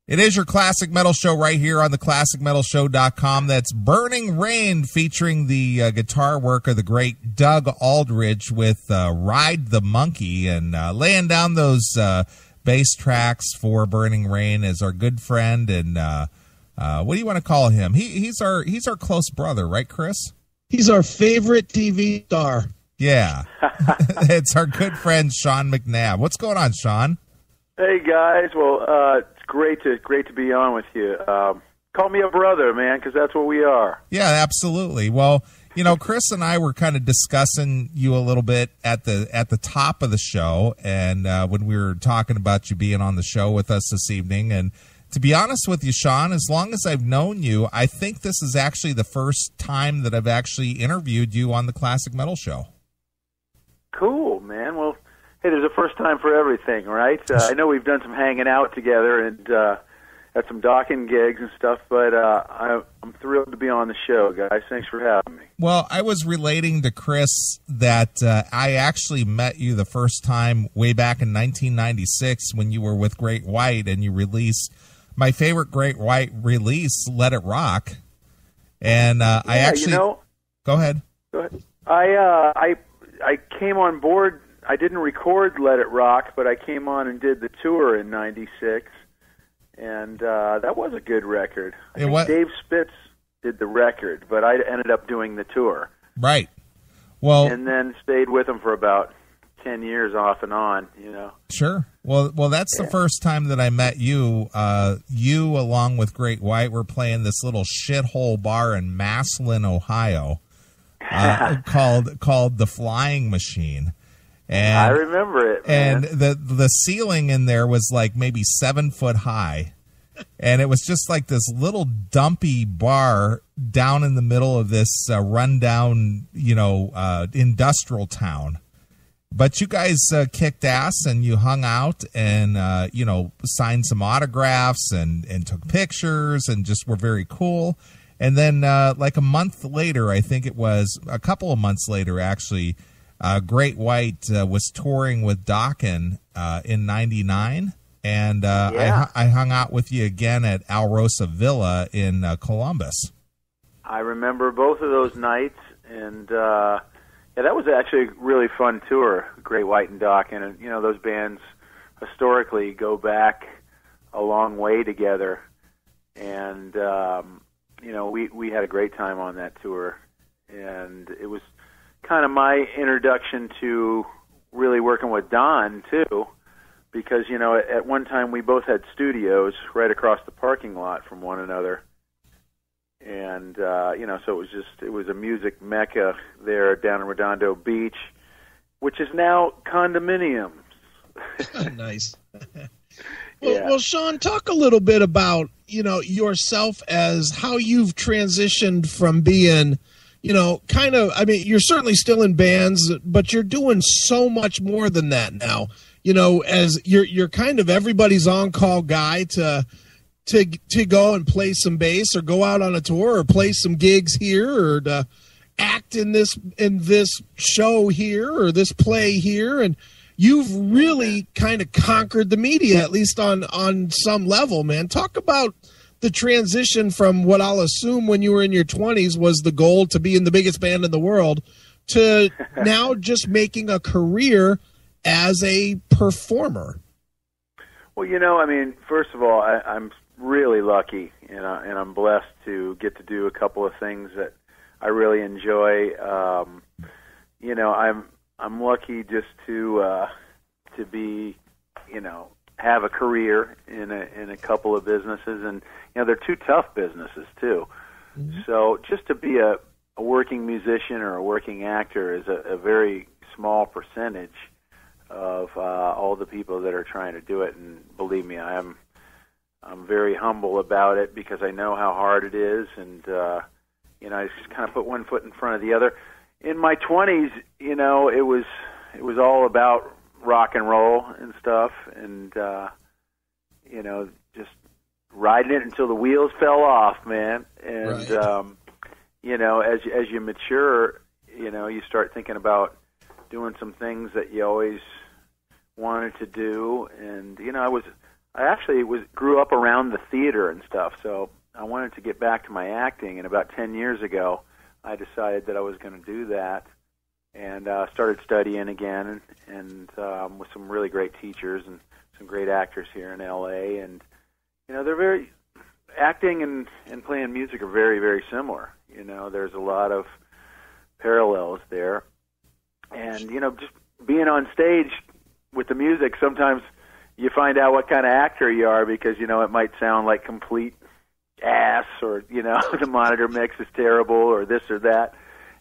It is your Classic Metal Show right here on the ClassicMetalShow.com. That's Burning Rain, featuring the guitar work of the great Doug Aldridge with Ride the Monkey, and laying down those bass tracks for Burning Rain is our good friend, and what do you want to call him? He's our close brother, right, Chris? He's our favorite TV star. Yeah. It's our good friend Sean McNabb. What's going on, Sean? Hey guys, well, it's great to be on with you. Call me a brother, man, because that's what we are. Yeah, absolutely. Well, you know, Chris and I were kind of discussing you a little bit at the top of the show, and when we were talking about you being on the show with us this evening. And to be honest with you, Sean, as long as I've known you, I think this is actually the first time that I've actually interviewed you on the Classic Metal Show. Cool, man. Well, hey, there's a first time for everything, right? I know we've done some hanging out together and at some Dokken gigs and stuff, but I'm thrilled to be on the show, guys. Thanks for having me. Well, I was relating to Chris that I actually met you the first time way back in 1996 when you were with Great White, and you released my favorite Great White release, Let It Rock. And I actually... Go ahead. Go ahead. I came on board. I didn't record Let It Rock, but I came on and did the tour in '96, and that was a good record. I think Dave Spitz did the record, but I ended up doing the tour. Right. Well, and then stayed with him for about 10 years off and on, you know. Sure. Well, that's the first time that I met you. You, along with Great White, were playing this little shithole bar in Massillon, Ohio, called the Flying Machine. And I remember it, man. And the ceiling in there was like maybe 7 foot high, and it was just like this little dumpy bar down in the middle of this rundown, industrial town. But you guys kicked ass, and you hung out, and signed some autographs and took pictures, and just were very cool. And then like a month later, I think it was a couple of months later, actually, Great White was touring with Dokken in '99, and I hung out with you again at Alrosa Villa in Columbus. I remember both of those nights, and that was actually a really fun tour, Great White and Dokken. And those bands historically go back a long way together, and we had a great time on that tour, and it was kind of my introduction to really working with Don too, because at one time we both had studios right across the parking lot from one another, and so it was a music mecca there down in Redondo Beach, which is now condominiums. Nice. Well, Sean, talk a little bit about yourself, as how you've transitioned from being you're certainly still in bands, but you're doing so much more than that now. As you're kind of everybody's on-call guy to go and play some bass, or go out on a tour, or play some gigs here, or to act in this show here, or this play here, and you've really kind of conquered the media, at least on some level, man. Talk about the transition from what I'll assume when you were in your 20s was the goal to be in the biggest band in the world, to now just making a career as a performer. Well, first of all, I'm really lucky, and I'm blessed to get to do a couple of things that I really enjoy. I'm lucky just to be, have a career in a couple of businesses, and they're two tough businesses too. Mm-hmm. So just to be a working musician or a working actor is a very small percentage of all the people that are trying to do it. And believe me, I'm very humble about it, because I know how hard it is, and I just kind of put one foot in front of the other. In my 20s, it was all about rock and roll and stuff, and just riding it until the wheels fell off, man. And right. As you mature, you start thinking about doing some things that you always wanted to do. And I I actually grew up around the theater and stuff, so I wanted to get back to my acting, and about 10 years ago, I decided that I was going to do that, and started studying again, and with some really great teachers and some great actors here in L.A., and, you know, they're very, acting and playing music are very, very similar. You know, there's a lot of parallels there, and, you know, just being on stage with the music, sometimes you find out what kind of actor you are because, you know, it might sound like complete ass, or, you know, the monitor mix is terrible, or this or that,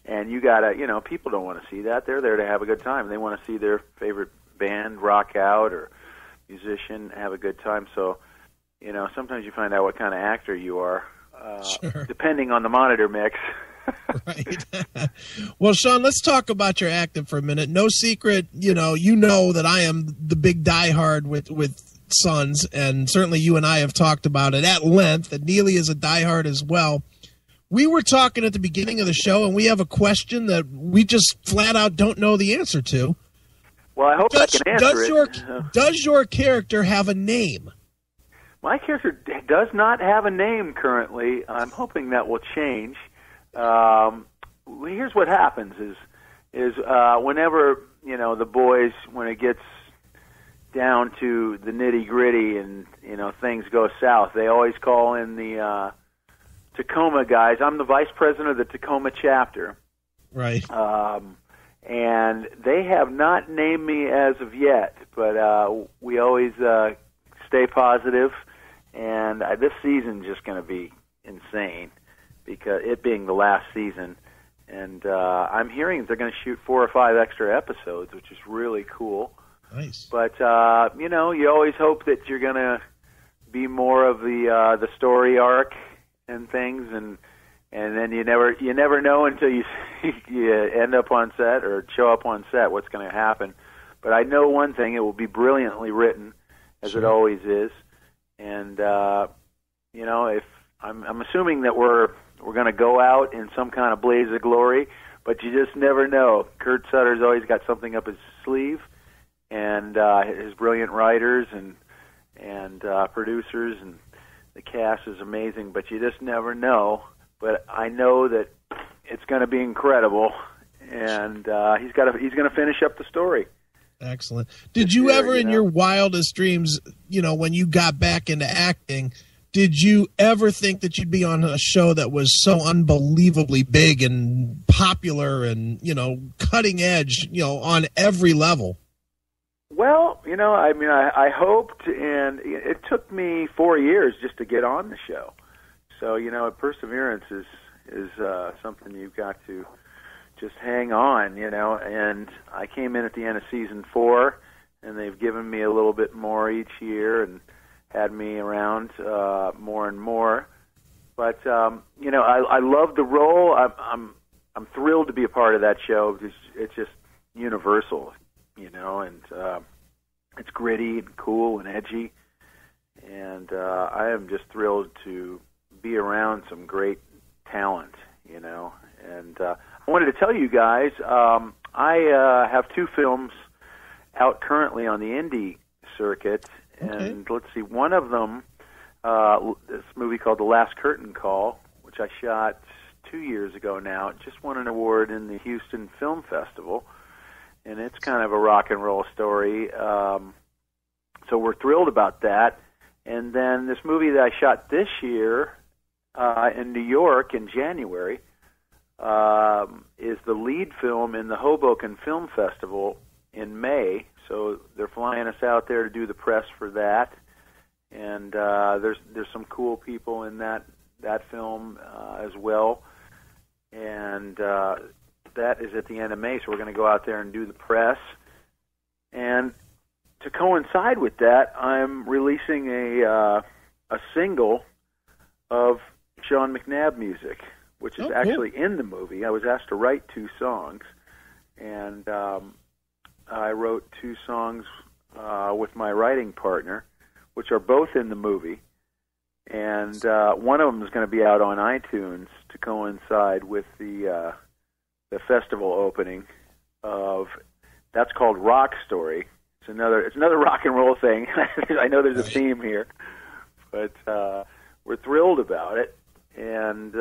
and you gotta, you know, people don't want to see that. They're there to have a good time. They want to see their favorite band rock out, or musician have a good time. So, you know, sometimes you find out what kind of actor you are, Sure. depending on the monitor mix. Right. Well, Sean, let's talk about your acting for a minute. No secret, you know that I am the big diehard with Sons, and certainly you and I have talked about it at length, and Neely is a diehard as well. We were talking at the beginning of the show, and we have a question that we just flat out don't know the answer to. Well, I hope I can answer it. Does your character have a name? My character does not have a name currently. I'm hoping that will change. Here's what happens is whenever, you know, the boys, when it gets down to the nitty gritty and, you know, things go south, they always call in the Tacoma guys. I'm the vice president of the Tacoma chapter. Right. And they have not named me as of yet, but we always stay positive, and this season's just going to be insane, because it being the last season, and I'm hearing they're going to shoot 4 or 5 extra episodes, which is really cool. Nice. But you know, you always hope that you're going to be more of the story arc and things, and then you never know until you end up on set or show up on set what's going to happen. But I know one thing: it will be brilliantly written, as it always is, and you know, if I'm assuming that we're going to go out in some kind of blaze of glory, but you just never know. Kurt Sutter's always got something up his sleeve, and his brilliant writers and producers, and the cast is amazing, but you just never know. But I know that it's going to be incredible, and he's going to finish up the story. Excellent. Did you ever, in your wildest dreams, you know, when you got back into acting, did you ever think that you'd be on a show that was so unbelievably big and popular and, you know, cutting edge, you know, on every level? Well, you know, I mean, I hoped, and it took me 4 years just to get on the show. So, you know, perseverance is something you've got to just hang on, you know. And I came in at the end of season 4, and they've given me a little bit more each year and had me around more and more. But you know, I love the role. I'm thrilled to be a part of that show because it's just universal, you know, and it's gritty and cool and edgy. And I am just thrilled to be around some great talent, you know. And I wanted to tell you guys, I have 2 films out currently on the indie circuit. And let's see, one of them, this movie called The Last Curtain Call, which I shot 2 years ago now. It just won an award in the Houston Film Festival, and it's kind of a rock and roll story. So we're thrilled about that. And then this movie that I shot this year in New York in January is the lead film in the Hoboken Film Festival in May. So they're flying us out there to do the press for that, and there's some cool people in that film as well, and that is at the end of May. So we're going to go out there and do the press, and to coincide with that, I'm releasing a single of Sean McNabb music, which is actually in the movie. I was asked to write 2 songs, and I wrote 2 songs with my writing partner, which are both in the movie. And one of them is going to be out on iTunes to coincide with the festival opening of, that's called Rock Story. it's another rock and roll thing. I know there's a theme here, but we're thrilled about it. And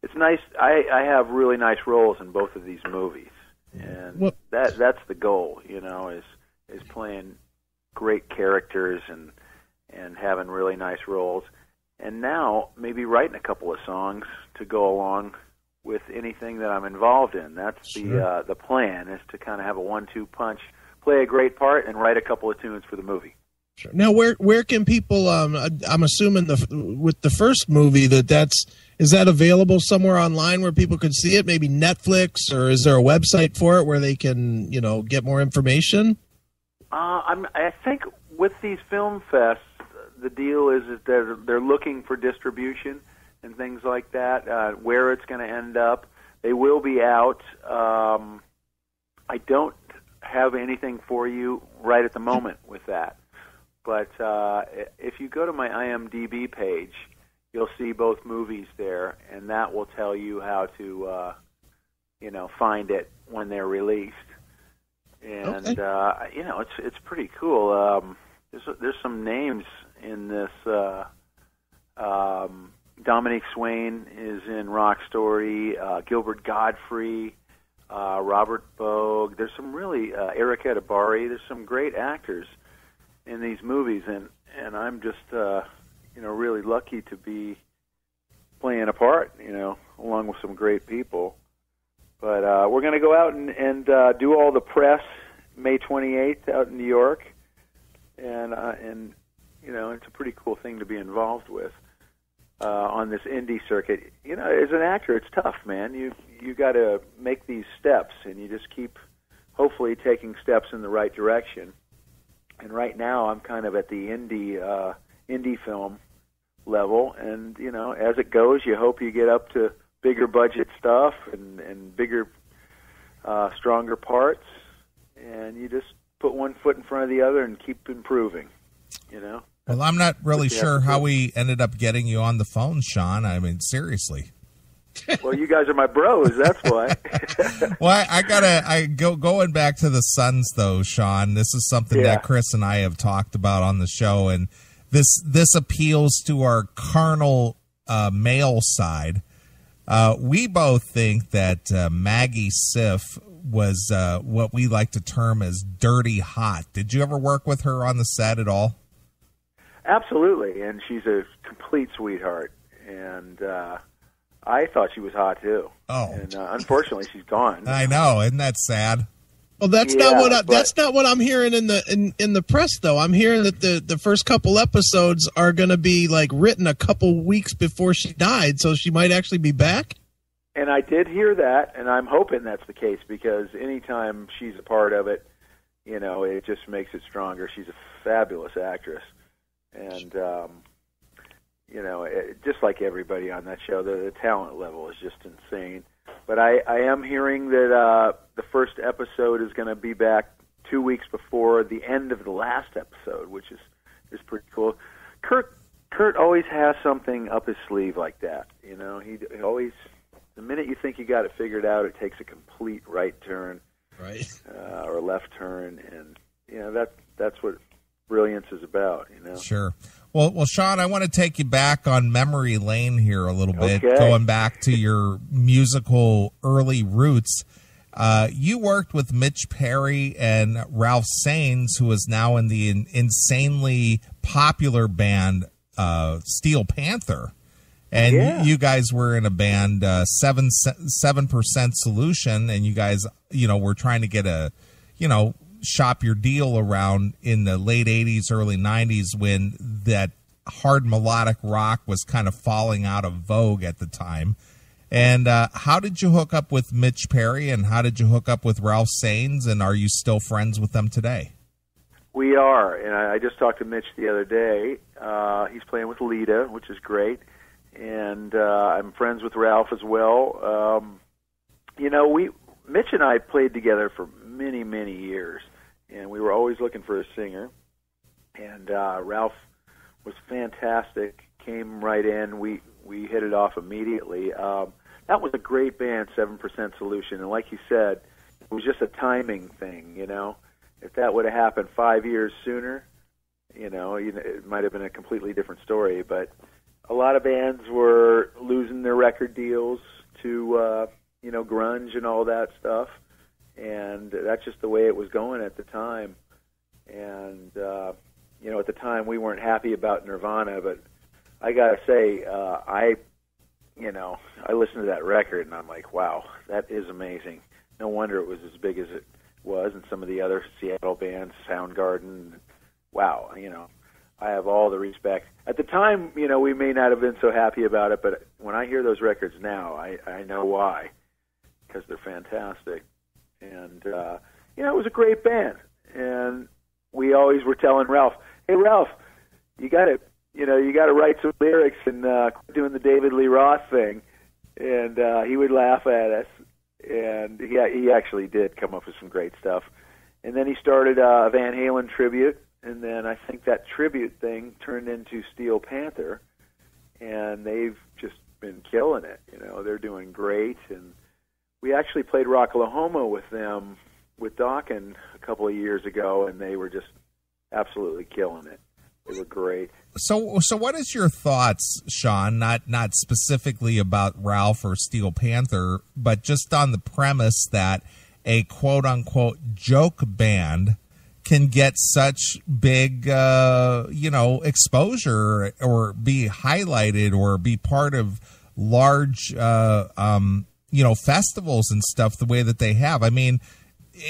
it's nice. I have really nice roles in both of these movies, and that's the goal. Is playing great characters and having really nice roles. And now maybe writing a couple of songs to go along with anything that I'm involved in. That's the plan, is to kind of have a 1-2 punch, play a great part, and write a couple of tunes for the movie. Sure. Now, where can people? I'm assuming with the first movie is that available somewhere online where people could see it? Maybe Netflix, or is there a website for it where they can get more information? I think with these film fests, the deal is that they're looking for distribution and things like that. Where it's going to end up, they will be out. I don't have anything for you right at the moment with that. But if you go to my IMDb page, you'll see both movies there, and that will tell you how to, find it when they're released. And it's pretty cool. There's some names in this. Dominique Swain is in Rock Story. Gilbert Godfrey, Robert Bogue. There's some really Eric Edibari. There's some great actors in these movies, and I'm just really lucky to be playing a part, along with some great people. But we're going to go out and do all the press May 28th out in New York, and it's a pretty cool thing to be involved with on this indie circuit. As an actor, it's tough, man. You got to make these steps, and you just keep hopefully taking steps in the right direction. And right now, I'm kind of at the indie film level, and as it goes, you hope you get up to bigger budget stuff and bigger, stronger parts, and you just put one foot in front of the other and keep improving. Well, I'm not really sure how we ended up getting you on the phone, Sean. I mean, seriously. Well, you guys are my bros. That's why. Well, going back to the Sons, though, Sean. This is something that Chris and I have talked about on the show, and this appeals to our carnal male side. We both think that Maggie Siff was what we like to term as dirty hot. Did you ever work with her on the set at all? Absolutely, and she's a complete sweetheart, and I thought she was hot too. Oh, and unfortunately, she's gone. I know, isn't that sad? Well, that's not what I'm hearing in the press, though. I'm hearing that the first couple episodes are going to be written a couple weeks before she died, so she might actually be back. And I did hear that, and I'm hoping that's the case, because anytime she's a part of it, it just makes it stronger. She's a fabulous actress. And, just like everybody on that show, the talent level is just insane. But I am hearing that the first episode is going to be back 2 weeks before the end of the last episode, which is pretty cool. Kurt always has something up his sleeve like that. He always, the minute you think you got it figured out, it takes a complete right turn, right, or left turn, and that's what brilliance is about, Sure. Well, Sean, I want to take you back on memory lane here a little bit, okay. Going back to your musical early roots. You worked with Mitch Perry and Ralph Saenz, who is now in the insanely popular band Steel Panther. And you guys were in a band 7% Solution, and you guys, were trying to get a, shop your deal around in the late 80s, early 90s, when that hard melodic rock was kind of falling out of vogue at the time. And how did you hook up with Mitch Perry, and how did you hook up with Ralph Saenz, and are you still friends with them today? We are, and I just talked to Mitch the other day. He's playing with Lita, which is great, and I'm friends with Ralph as well. Mitch and I played together for many, many years, and we were always looking for a singer. And Ralph was fantastic, came right in. We hit it off immediately. That was a great band, 7% Solution. And like you said, it was just a timing thing, if that would have happened 5 years sooner, it might have been a completely different story. But a lot of bands were losing their record deals to, grunge and all that stuff. And that's just the way it was going at the time. And, at the time we weren't happy about Nirvana, but I got to say, I listened to that record and I'm like, wow, that is amazing. No wonder it was as big as it was, and some of the other Seattle bands, Soundgarden. Wow, I have all the respect. At the time, we may not have been so happy about it, but when I hear those records now, I know why, because they're fantastic. And, it was a great band. And we always were telling Ralph, hey, Ralph, you got to write some lyrics and quit doing the David Lee Roth thing. And he would laugh at us. And he actually did come up with some great stuff. And then he started a Van Halen tribute. And then I think that tribute thing turned into Steel Panther. And they've just been killing it. They're doing great. And we actually played Rocklahoma with them, with Dokken, a couple of years ago, and they were just absolutely killing it. They were great. So what is your thoughts, Sean, not specifically about Ralph or Steel Panther, but just on the premise that a quote-unquote joke band can get such big, exposure or be highlighted or be part of large, festivals and stuff the way that they have? I mean,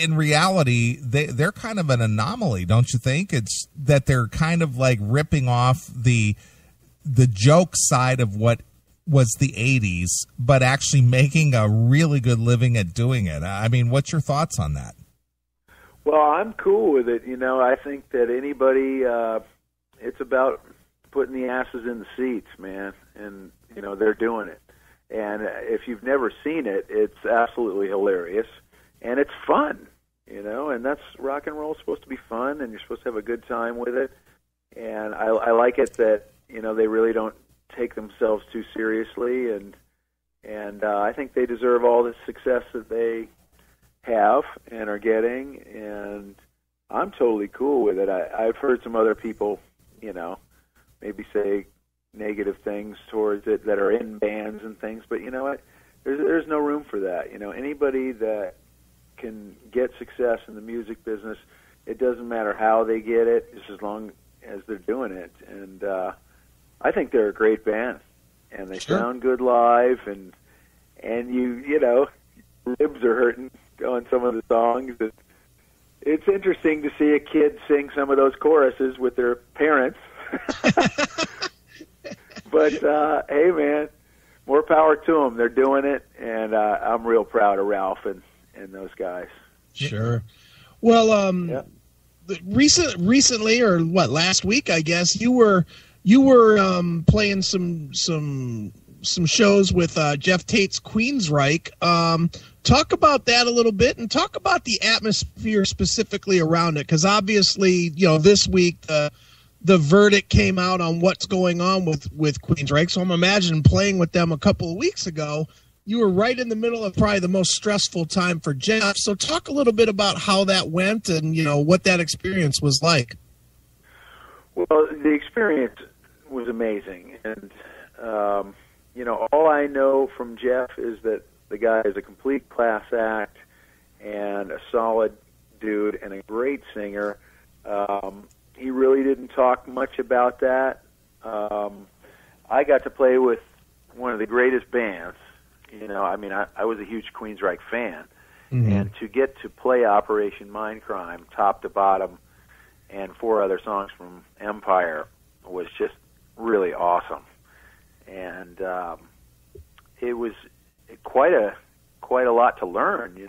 in reality, they're kind of an anomaly, don't you think? It's that they're kind of like ripping off the joke side of what was the 80s, but actually making a really good living at doing it. I mean, what's your thoughts on that? Well, I'm cool with it. I think that anybody, it's about putting the asses in the seats, man, and, they're doing it. And if you've never seen it, it's absolutely hilarious. And it's fun, and that's rock and roll supposed to be fun, and you're supposed to have a good time with it. And I like it that, they really don't take themselves too seriously, and I think they deserve all the success that they have and are getting, and I'm totally cool with it. I've heard some other people, maybe say negative things towards it that are in bands and things, but you know what? There's no room for that. Anybody that can get success in the music business, it doesn't matter how they get it, just as long as they're doing it. And I think they're a great band, and they sound good live, and ribs are hurting on some of the songs. It's interesting to see a kid sing some of those choruses with their parents. But hey, man, more power to them. They're doing it, and I'm real proud of Ralph and those guys. Sure. Well, recently, or last week, I guess, you were playing some shows with Jeff Tate's Queensryche. Talk about that a little bit, and talk about the atmosphere specifically around it, because obviously, this week the verdict came out on what's going on with Queensryche. So I'm imagining playing with them a couple of weeks ago, you were right in the middle of probably the most stressful time for Jeff. So talk a little bit about how that went and, what that experience was like. Well, the experience was amazing. And, all I know from Jeff is that the guy is a complete class act and a solid dude and a great singer. He really didn't talk much about that. I got to play with one of the greatest bands. I was a huge Queensryche fan. Mm-hmm. And to get to play Operation Mindcrime top to bottom and 4 other songs from Empire was just really awesome. And it was quite a lot to learn,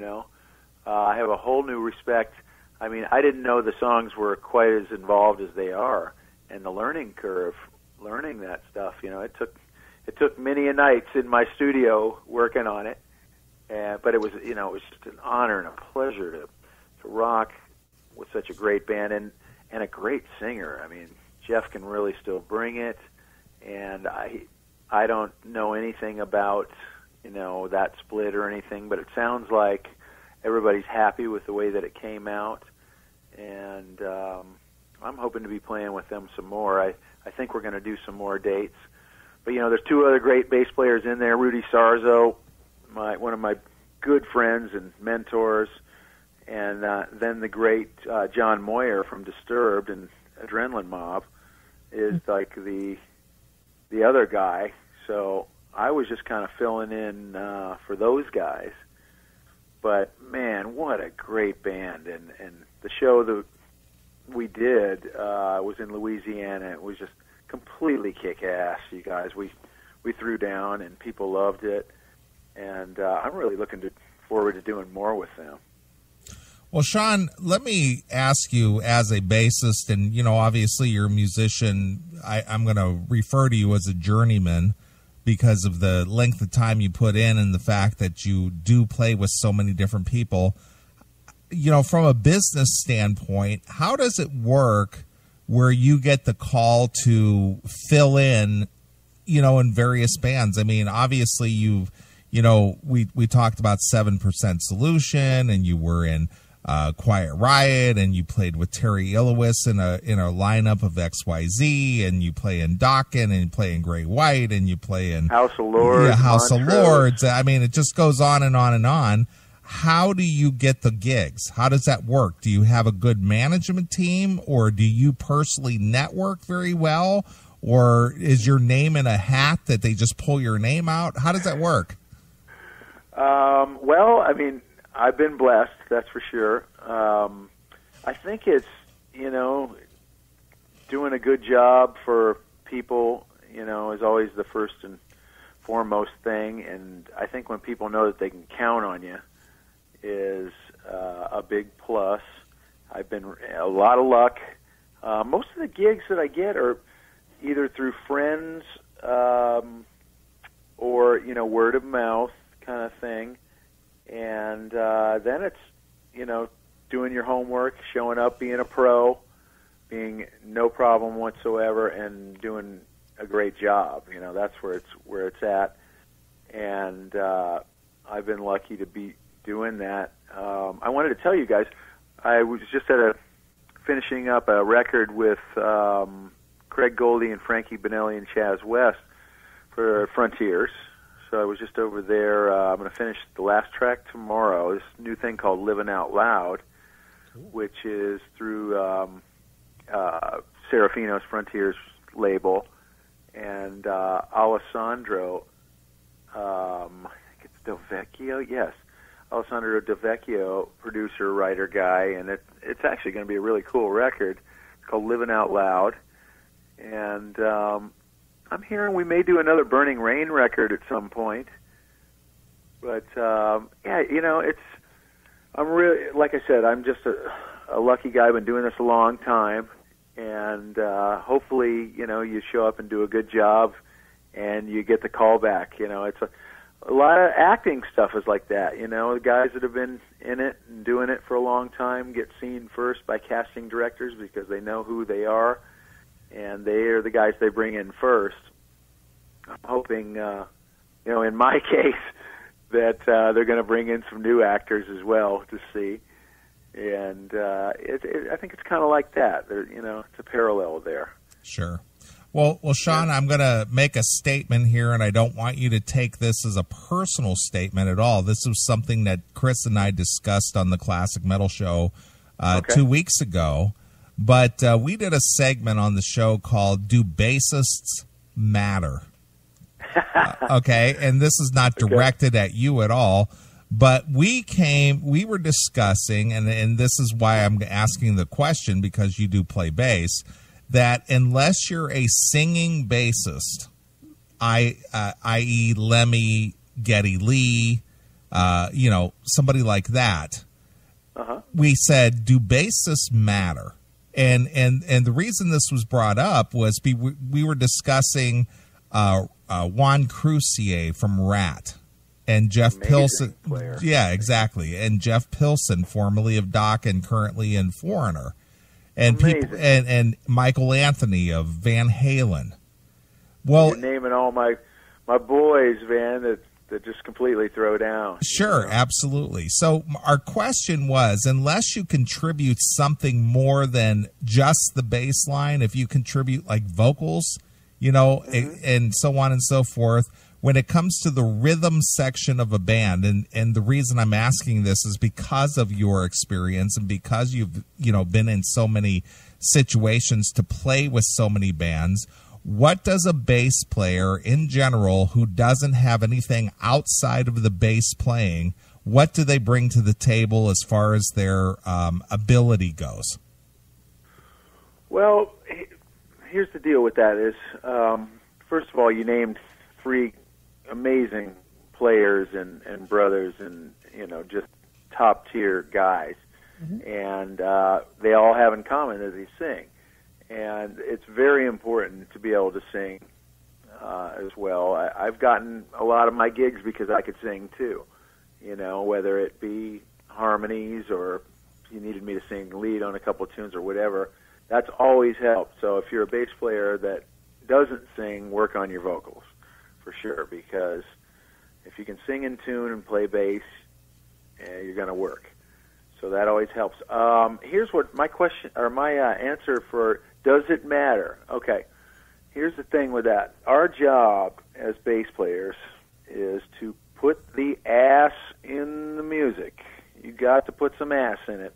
I have a whole new respect. I didn't know the songs were quite as involved as they are, and the learning curve, learning that stuff, it took many a nights in my studio working on it. But it was, it was just an honor and a pleasure to rock with such a great band and a great singer. Jeff can really still bring it, and I don't know anything about, that split or anything, but it sounds like everybody's happy with the way that it came out, and I'm hoping to be playing with them some more. I think we're going to do some more dates. But, there's two other great bass players in there. Rudy Sarzo, one of my good friends and mentors, and then the great John Moyer from Disturbed and Adrenaline Mob is like the other guy. So I was just kind of filling in for those guys. But, man, what a great band. And the show that we did was in Louisiana. It was just completely kick-ass, you guys. We threw down, and people loved it. And I'm really looking forward to doing more with them. Well, Sean, let me ask you, as a bassist, and, obviously you're a musician, I'm going to refer to you as a journeyman because of the length of time you put in and the fact that you do play with so many different people. From a business standpoint, how does it work where you get the call to fill in, in various bands? I mean, obviously we talked about 7% Solution, and you were in Quiet Riot, and you played with Terry Illowis in a lineup of XYZ, and you play in Dokken, and you play in Great White, and you play in House of Lords. Yeah, House of Lords. I mean, it just goes on and on and on. How do you get the gigs? How does that work? Do you have a good management team, or do you personally network very well, or is your name in a hat that they just pull your name out? How does that work? Well, I mean, I've been blessed, that's for sure. I think it's, doing a good job for people, is always the first and foremost thing. And I think when people know that they can count on you is a big plus. I've been a lot of luck. Most of the gigs that I get are either through friends or, word of mouth kind of thing. And then it's, doing your homework, showing up, being a pro, being no problem whatsoever, and doing a great job. That's where it's at. And I've been lucky to be doing that. I wanted to tell you guys, I was just finishing up a record with Craig Goldie and Frankie Benelli and Chaz West for Frontiers. So I was just over there. I'm going to finish the last track tomorrow. This new thing called Living Out Loud, which is through Serafino's Frontiers label. And Alessandro, I think it's Del Vecchio, yes. Alessandro Del Vecchio, producer, writer guy, and it's actually going to be a really cool record. It's called Living Out Loud. And I'm hearing we may do another Burning Rain record at some point. But, I'm really, like I said, I'm just a lucky guy. I've been doing this a long time. And hopefully, you show up and do a good job and you get the call back. It's a lot of acting stuff is like that. The guys that have been in it and doing it for a long time get seen first by casting directors because they know who they are. And they are the guys they bring in first. I'm hoping, in my case, that they're going to bring in some new actors as well to see. And I think it's kind of like that. It's a parallel there. Sure. Well, Sean, I'm going to make a statement here, and I don't want you to take this as a personal statement at all. This was something that Chris and I discussed on the Classic Metal Show 2 weeks ago. But we did a segment on the show called Do Bassists Matter? Okay, and this is not directed at you at all. But we were discussing, and this is why I'm asking the question, because you do play bass, that unless you're a singing bassist, i.e. Lemmy, Geddy Lee, somebody like that, we said, do bassists matter? And the reason this was brought up was we were discussing Juan Crucier from Rat. And Jeff Pilson, player. Yeah, exactly. And Jeff Pilson, formerly of Dokken, currently in Foreigner, and people, and Michael Anthony of Van Halen. Well, you're naming all my boys, Van. That just completely throw down. Sure, absolutely. So our question was, unless you contribute something more than just the bass line, if you contribute like vocals, and so on and so forth, when it comes to the rhythm section of a band, and the reason I'm asking this is because of your experience and because you've, been in so many situations to play with so many bands, what does a bass player in general who doesn't have anything outside of the bass playing, what do they bring to the table as far as their ability goes? Well, here's the deal with that is, first of all, you named 3 amazing players and brothers and, just top-tier guys. Mm-hmm. And they all have in common that they sing. And it's very important to be able to sing as well. I've gotten a lot of my gigs because I could sing too, whether it be harmonies or you needed me to sing lead on a couple of tunes or whatever. That's always helped. So if you're a bass player that doesn't sing, work on your vocals for sure, because if you can sing in tune and play bass, you're going to work. So that always helps. Here's what my question or my answer for does it matter? Okay, here's the thing with that. Our job as bass players is to put the ass in the music. You got to put some ass in it,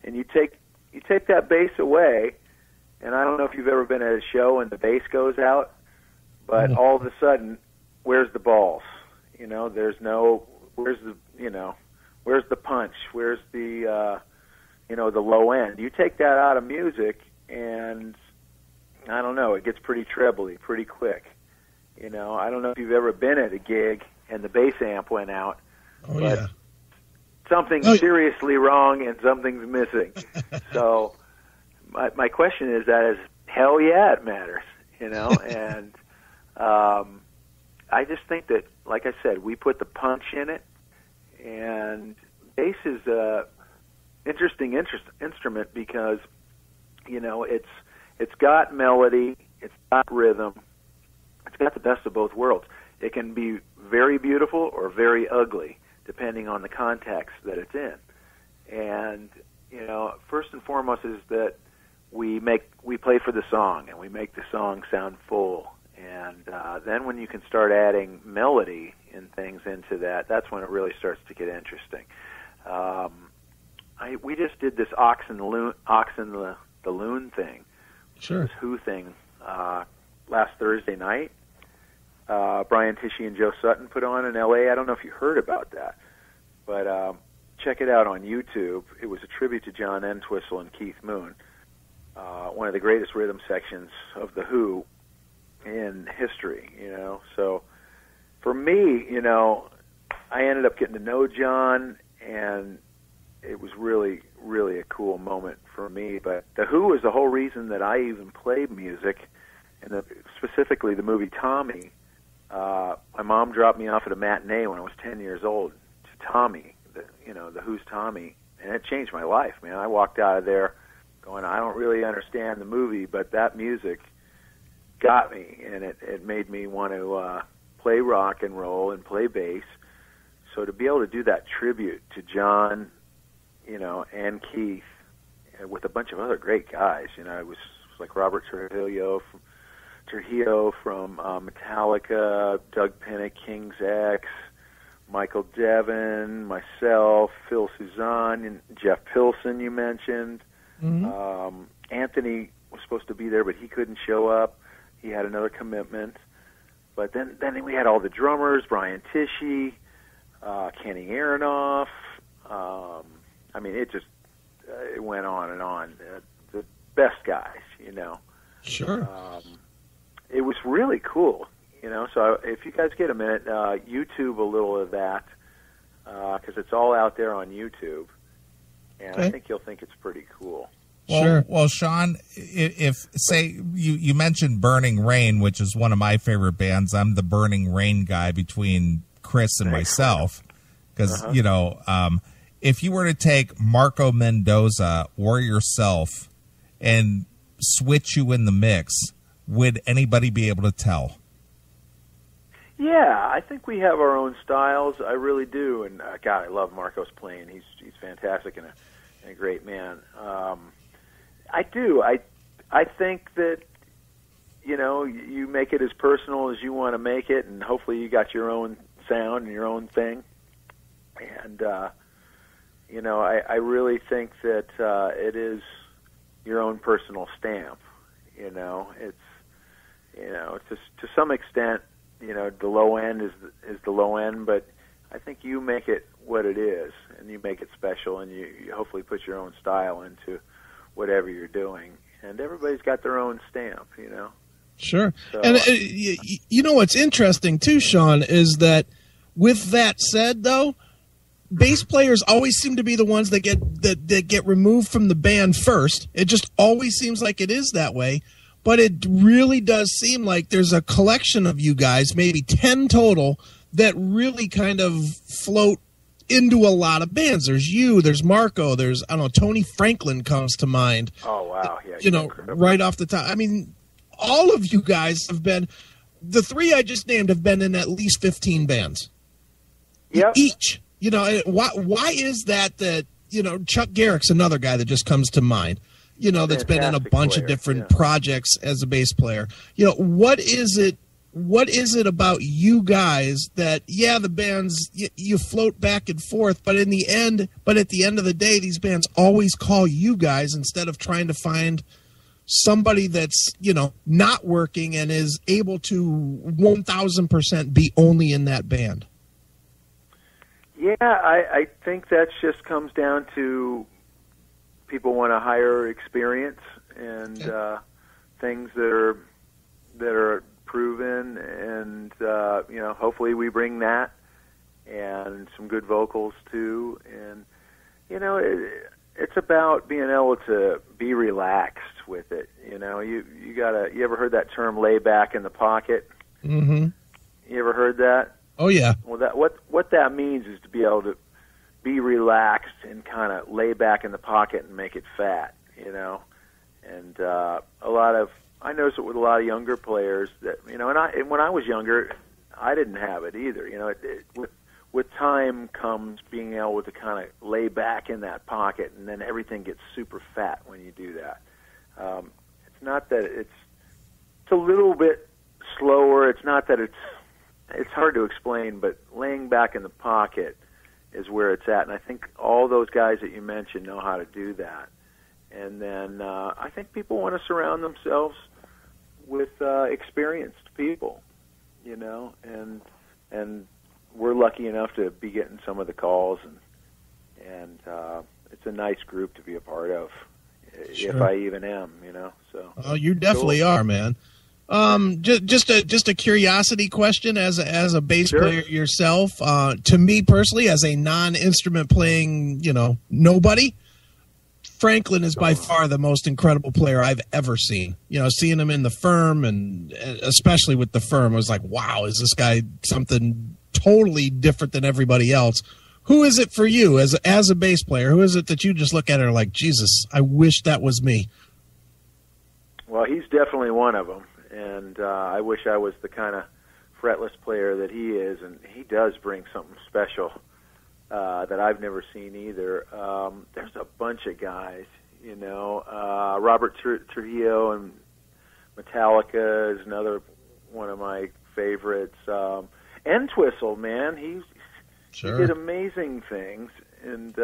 and you take that bass away. And I don't know if you've ever been at a show and the bass goes out, but all of a sudden, where's the balls? There's no where's the punch? Where's the the low end? You take that out of music, and I don't know, it gets pretty trebly pretty quick. I don't know if you've ever been at a gig and the bass amp went out, but something's seriously wrong and something's missing. So my question is hell yeah, it matters, and I just think that, like I said, we put the punch in it. And bass is a interesting instrument because, it's got melody, it's got rhythm, it's got the best of both worlds. It can be very beautiful or very ugly, depending on the context that it's in. And, first and foremost is that we play for the song, and we make the song sound full. And then when you can start adding melody and things into that, that's when it really starts to get interesting. We just did this Ox and the Loon thing, sure, this Who thing, last Thursday night. Brian Tichy and Joe Sutton put on in L.A. I don't know if you heard about that, but check it out on YouTube. It was a tribute to John Entwistle and Keith Moon, one of the greatest rhythm sections of the Who in history, So for me, I ended up getting to know John, and it was really, really a cool moment for me. But The Who is the whole reason that I even played music, and specifically the movie Tommy. My mom dropped me off at a matinee when I was 10 years old to Tommy, the Who's Tommy, and it changed my life, man. I walked out of there going, I don't really understand the movie, but that music got me, and it made me want to play rock and roll and play bass. So to be able to do that tribute to John, and Keith, with a bunch of other great guys, it was like Robert Trujillo from Metallica, Doug Pinnick, King's X, Michael Devin, myself, Phil Suzanne, and Jeff Pilson you mentioned. Mm-hmm. Anthony was supposed to be there, but he couldn't show up. He had another commitment. But then we had all the drummers, Brian Tichy, Kenny Aronoff. It went on and on. The best guys, Sure. It was really cool, So if you guys get a minute, YouTube a little of that, because it's all out there on YouTube. And I think you'll think it's pretty cool. Well, Sean, if say you mentioned Burning Rain, which is one of my favorite bands. I'm the Burning Rain guy between Chris and myself, because if you were to take Marco Mendoza or yourself and switch you in the mix, would anybody be able to tell? Yeah, I think we have our own styles. I really do, and God, I love Marco's playing. He's fantastic and a great man. I do. I think that you make it as personal as you want to make it, and hopefully you got your own sound and your own thing. And I really think that it is your own personal stamp. It's to some extent. The low end is the low end, but I think you make it what it is, and you make it special, and you hopefully put your own style into whatever you're doing. And everybody's got their own stamp, Sure. So, and what's interesting too, Sean, is that with that said, though, bass players always seem to be the ones that get removed from the band first. It just always seems like it is that way. But it really does seem like there's a collection of you guys, maybe 10 total, that really kind of float into a lot of bands. There's you, there's Marco, there's, Tony Franklin comes to mind. Oh, wow. Yeah, right off the top. I mean, all of you guys have been, the three I just named have been in at least 15 bands. Yep. Each. Why is that, Chuck Garrick's another guy that just comes to mind. That's been in a bunch of different projects as a bass player. What is it about you guys that, the bands, you float back and forth, but at the end of the day, these bands always call you guys instead of trying to find somebody that's, not working and is able to 1,000% be only in that band? Yeah, I think that just comes down to people want a higher experience and things that are proven, and hopefully we bring that and some good vocals too. And it's about being able to be relaxed with it. You ever heard that term "lay back in the pocket"? Mm-hmm. You ever heard that? Oh yeah. Well, what that means is to be able to be relaxed and kind of lay back in the pocket and make it fat, And I noticed it with a lot of younger players that, and when I was younger, I didn't have it either. With time comes being able to kind of lay back in that pocket, and then everything gets super fat when you do that. It's not that it's a little bit slower. It's not that it's hard to explain, but laying back in the pocket is where it's at, and I think all those guys that you mentioned know how to do that. And then I think people want to surround themselves with experienced people, and we're lucky enough to be getting some of the calls, and it's a nice group to be a part of, if I even am, So. Oh, you definitely are, man. Just a curiosity question as a bass player yourself. To me personally, as a non-instrument playing, nobody, Franklin is by far the most incredible player I've ever seen. Seeing him in the Firm, and especially with the Firm, I was like, wow, is this guy something totally different than everybody else? Who is it for you as a bass player? Who is it that you just look at and are like, Jesus, I wish that was me? Well, he's definitely one of them. And I wish I was the kind of fretless player that he is, and he does bring something special that I've never seen either. There's a bunch of guys, Robert Trujillo and Metallica is another one of my favorites. Entwistle, man, he did amazing things and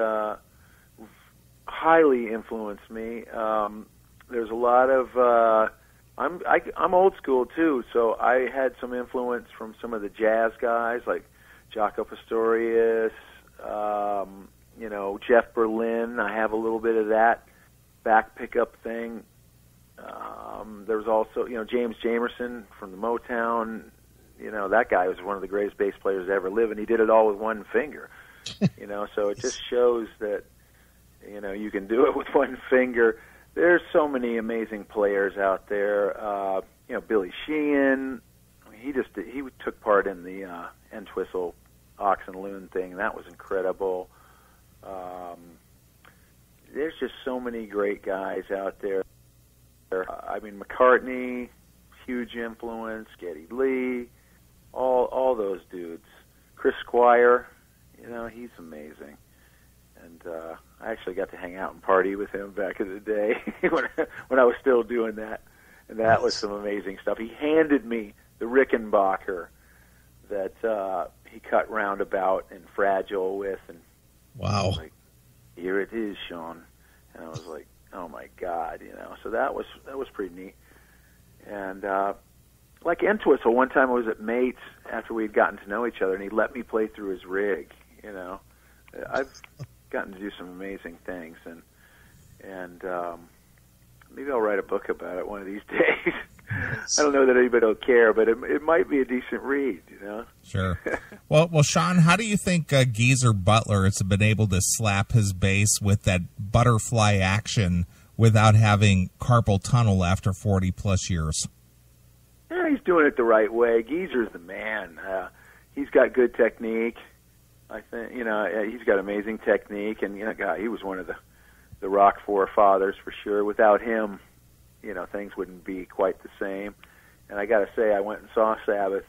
highly influenced me. There's a lot of I'm old school too, so I had some influence from some of the jazz guys like Jaco Pastorius, Jeff Berlin. I have a little bit of that back pickup thing. There's also, James Jamerson from the Motown. That guy was one of the greatest bass players to ever live, and he did it all with one finger. So it just shows that, you can do it with one finger. There's so many amazing players out there. Billy Sheehan. He took part in the Entwistle Ox and Loon thing. That was incredible. There's just so many great guys out there. McCartney, huge influence. Geddy Lee. all those dudes. Chris Squire, he's amazing. And I actually got to hang out and party with him back in the day when I was still doing that. And that was some amazing stuff. He handed me the Rickenbacker that he cut roundabout and Fragile with. And wow. I was like, here it is, Sean. And I was like, oh, my God, So that was pretty neat. And like Entwistle, one time I was at Mates after we'd gotten to know each other, and he let me play through his rig, I've gotten to do some amazing things, and maybe I'll write a book about it one of these days. I don't know that anybody will care, but it might be a decent read, Sure. Well, Sean, how do you think Geezer Butler has been able to slap his bass with that butterfly action without having carpal tunnel after 40-plus years? Yeah, he's doing it the right way. Geezer's the man. He's got good technique. I think, he's got amazing technique, and, God, he was one of the rock forefathers for sure. Without him, things wouldn't be quite the same. And I got to say, I went and saw Sabbath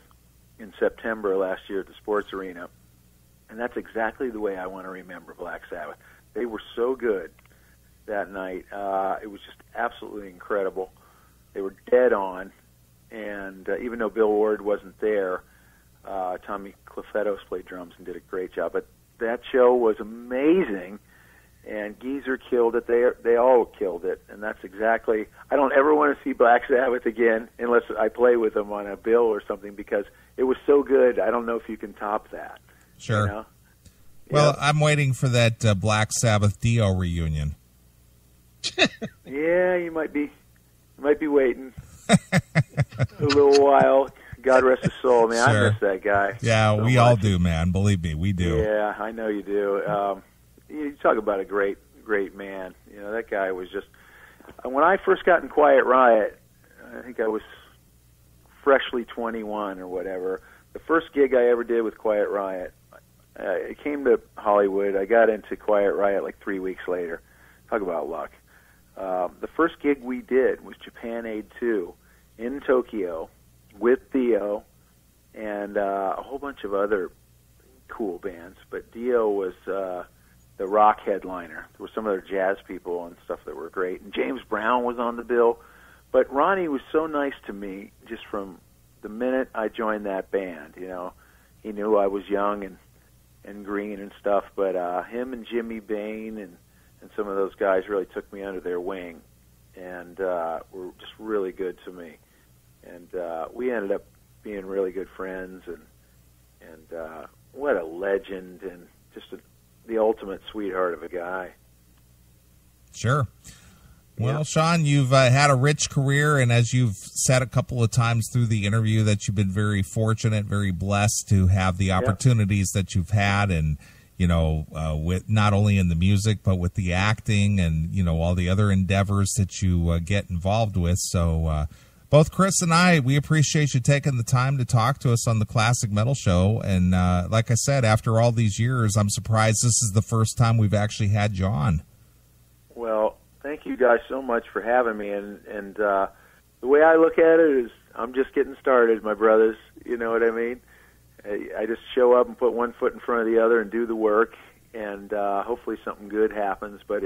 in September last year at the Sports Arena, and that's exactly the way I want to remember Black Sabbath. They were so good that night. It was just absolutely incredible. They were dead on, and even though Bill Ward wasn't there, Tommy Clefetos played drums and did a great job. But that show was amazing, and Geezer killed it. They all killed it, and that's exactly. I don't ever want to see Black Sabbath again unless I play with them on a bill or something, because it was so good. I don't know if you can top that. Sure. Well, I'm waiting for that Black Sabbath Dio reunion. Yeah, you might be waiting a little while. God rest his soul, man. Sure. I miss that guy. Yeah, so we much. all do, man. Believe me, we do. Yeah, I know you do. You talk about a great man. That guy was just. When I first got in Quiet Riot, I think I was freshly 21 or whatever. The first gig I ever did with Quiet Riot, I came to Hollywood. I got into Quiet Riot like 3 weeks later. Talk about luck. The first gig we did was Japan Aid 2 in Tokyo with Dio and a whole bunch of other cool bands. But Dio was the rock headliner. There were some other jazz people and stuff that were great. And James Brown was on the bill. But Ronnie was so nice to me just from the minute I joined that band. He knew I was young and green and stuff. But him and Jimmy Bain and some of those guys really took me under their wing and were just really good to me. And we ended up being really good friends, and what a legend, and just the ultimate sweetheart of a guy. Sure. Well, Sean, you've had a rich career, and as you've said a couple of times through the interview, that you've been very fortunate, very blessed to have the opportunities that you've had, and with not only in the music, but with the acting and, all the other endeavors that you get involved with. So both Chris and I, we appreciate you taking the time to talk to us on the Classic Metal Show. And like I said, after all these years, I'm surprised this is the first time we've actually had you on. Well, thank you guys so much for having me. And the way I look at it is I'm just getting started, my brothers. You know what I mean? I just show up and put one foot in front of the other and do the work, and hopefully something good happens. But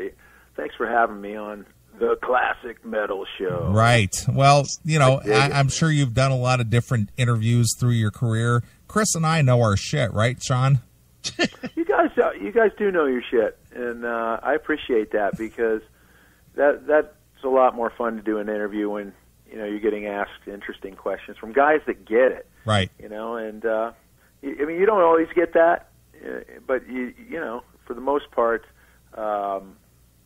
thanks for having me on the Classic Metal Show. Right. Well, I'm sure you've done a lot of different interviews through your career. Chris and I know our shit, right, Sean? You guys do know your shit, and I appreciate that, because that's a lot more fun to do an interview when you're getting asked interesting questions from guys that get it. Right. And you don't always get that, but you for the most part,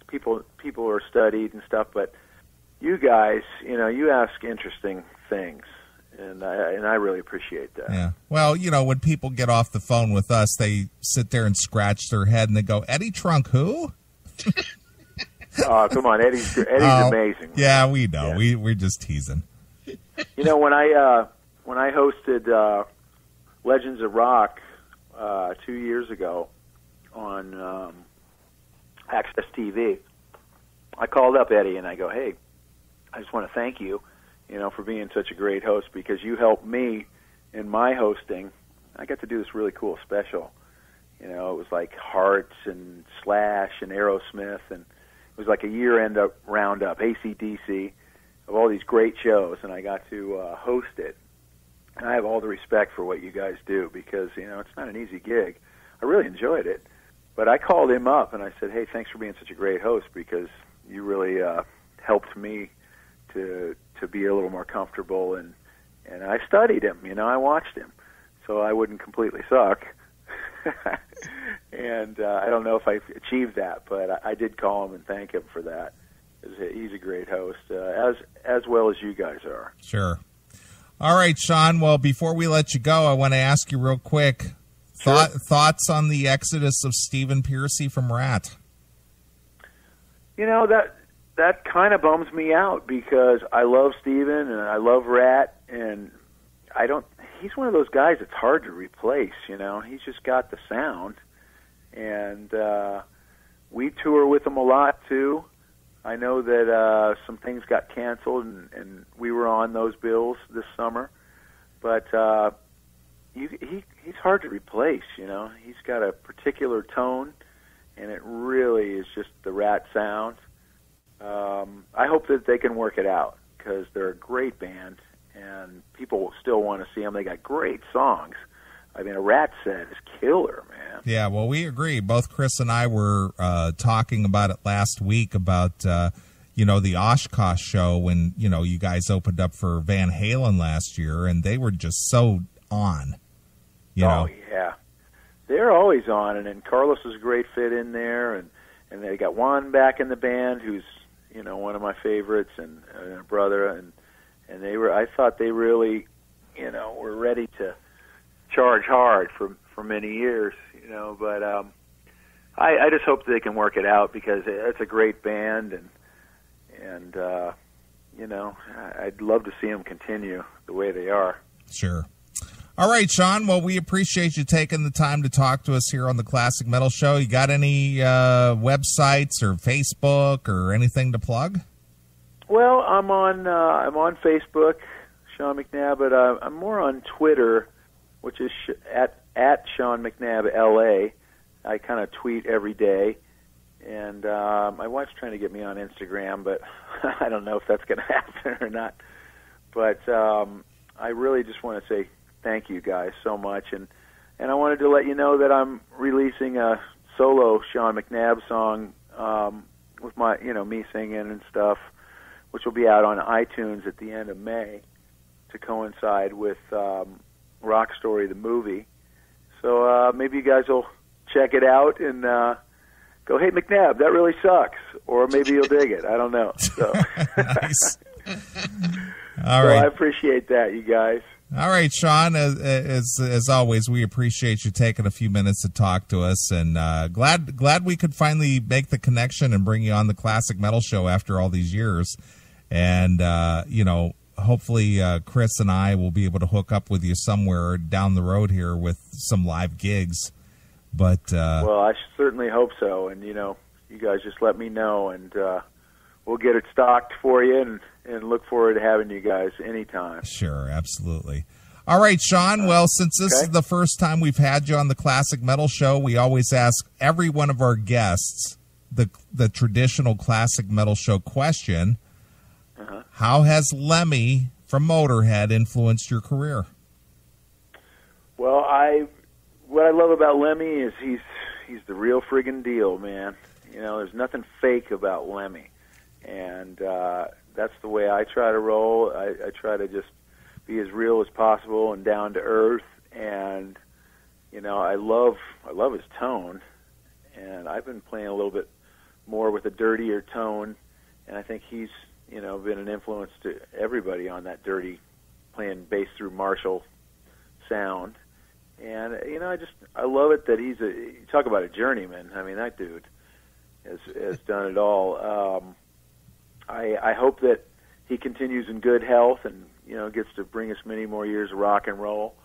people are studied and stuff. But you guys, you ask interesting things, and I really appreciate that. Yeah. Well, when people get off the phone with us, they sit there and scratch their head and they go, "Eddie Trunk, who?" Oh, come on, Eddie's amazing. Yeah, we know. Yeah. We're just teasing. When I hosted Legends of Rock 2 years ago on Access TV, I called up Eddie and I go, "Hey, I just want to thank you, for being such a great host, because you helped me in my hosting, I got to do this really cool special. You know, it was like Hearts and Slash and Aerosmith, and it was like a year-end roundup, AC/DC, of all these great shows, and I got to host it. And I have all the respect for what you guys do because, you know, it's not an easy gig. I really enjoyed it. But I called him up and I said, hey, thanks for being such a great host because you really helped me to be a little more comfortable. And I studied him, you know, I watched him so I wouldn't completely suck. And I don't know if I achieved that, but I did call him and thank him for that. He's a great host, as well as you guys are. Sure. All right, Sean. Well, before we let you go, I want to ask you real quick, thoughts on the exodus of Stephen Pearcy from Rat? You know, that kind of bums me out because I love Stephen and I love Rat, and he's one of those guys that's hard to replace, you know. He's just got the sound, and we tour with him a lot, too. I know that some things got canceled, and we were on those bills this summer, but he's hard to replace, you know. He's got a particular tone, and it really is just the Rat sound. I hope that they can work it out because they're a great band, and people still want to see them. They got great songs. I mean, a Rat set is killer, man. Yeah, well, we agree. Both Chris and I were talking about it last week about, you know, the Oshkosh show when, you know, you guys opened up for Van Halen last year, and they were just so on, you know. Oh, yeah. They're always on, and then Carlos is a great fit in there, and they got Juan back in the band, who's, you know, one of my favorites, and a brother, and they were, I thought they really, you know, were ready to charge hard for many years, you know, but I just hope that they can work it out because it's a great band, and you know, I'd love to see them continue the way they are. Sure. All right, Sean. Well, we appreciate you taking the time to talk to us here on the Classic Metal Show. You got any websites or Facebook or anything to plug? Well, I'm on Facebook, Sean McNabb, but I'm more on Twitter, which is at Sean McNabb LA. I kind of tweet every day, and my wife's trying to get me on Instagram, but I don't know if that's going to happen or not. But I really just want to say thank you guys so much, and I wanted to let you know that I'm releasing a solo Sean McNabb song with my, you know, me singing and stuff, which will be out on iTunes at the end of May to coincide with Rock Story, the movie. So maybe you guys will check it out and go, hey, McNabb, that really sucks. Or maybe you'll dig it. I don't know. So. Nice. All right. I appreciate that, you guys. All right, Sean, as always, we appreciate you taking a few minutes to talk to us, and glad we could finally make the connection and bring you on the Classic Metal Show after all these years. And, you know, hopefully Chris and I will be able to hook up with you somewhere down the road here with some live gigs. But well, I certainly hope so. And, you know, you guys just let me know, and we'll get it stocked for you and look forward to having you guys anytime. Sure, absolutely. All right, Sean. Well, since this is the first time we've had you on the Classic Metal Show, we always ask every one of our guests the traditional Classic Metal Show question. How has Lemmy from Motorhead influenced your career? Well, what I love about Lemmy is he's the real friggin' deal, man. You know, there's nothing fake about Lemmy, and that's the way I try to roll. I try to just be as real as possible and down to earth, and you know, I love his tone, and I've been playing a little bit more with a dirtier tone, and I think he's, you know, been an influence to everybody on that dirty, playing bass through Marshall sound. And, you know, I love it that you talk about a journeyman. I mean, that dude has done it all. I hope that he continues in good health and, you know, gets to bring us many more years of rock and roll.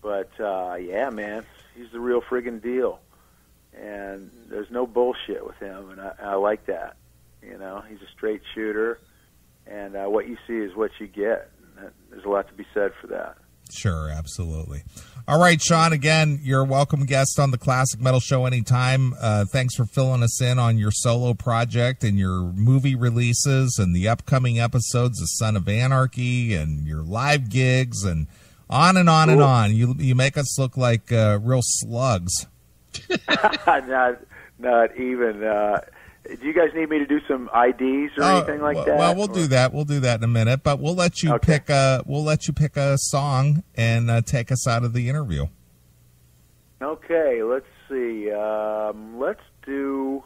But, yeah, man, he's the real friggin' deal. And there's no bullshit with him, and I like that. You know, he's a straight shooter. And what you see is what you get. There's a lot to be said for that. Sure, absolutely. All right, Sean, again, you're a welcome guest on the Classic Metal Show anytime. Thanks for filling us in on your solo project and your movie releases and the upcoming episodes of Sons of Anarchy and your live gigs and on and on and on. You make us look like real slugs. Not even. Do you guys need me to do some IDs or anything like that? Well, we'll do that. We'll do that in a minute. But we'll let you pick a song and take us out of the interview. Okay. Let's see. Let's do.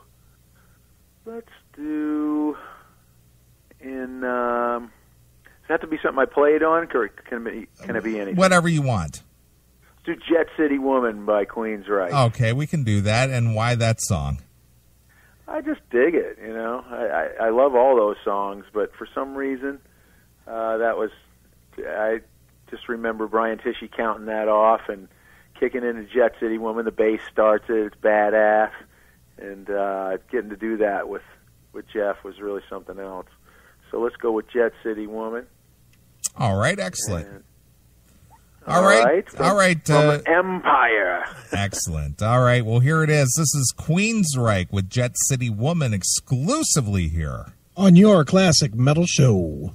In. Does it have to be something I played on, or can it be anything? Whatever you want. Let's do "Jet City Woman" by Queensryche. Okay, we can do that. And why that song? I just dig it, you know. I love all those songs, but for some reason, I just remember Brian Tichy counting that off and kicking into Jet City Woman. The bass starts it; it's badass, and getting to do that with Jeff was really something else. So let's go with Jet City Woman. All right, excellent. All right. From Empire. Excellent. All right. Well, here it is. This is Queensryche with Jet City Woman exclusively here on your Classic Metal Show.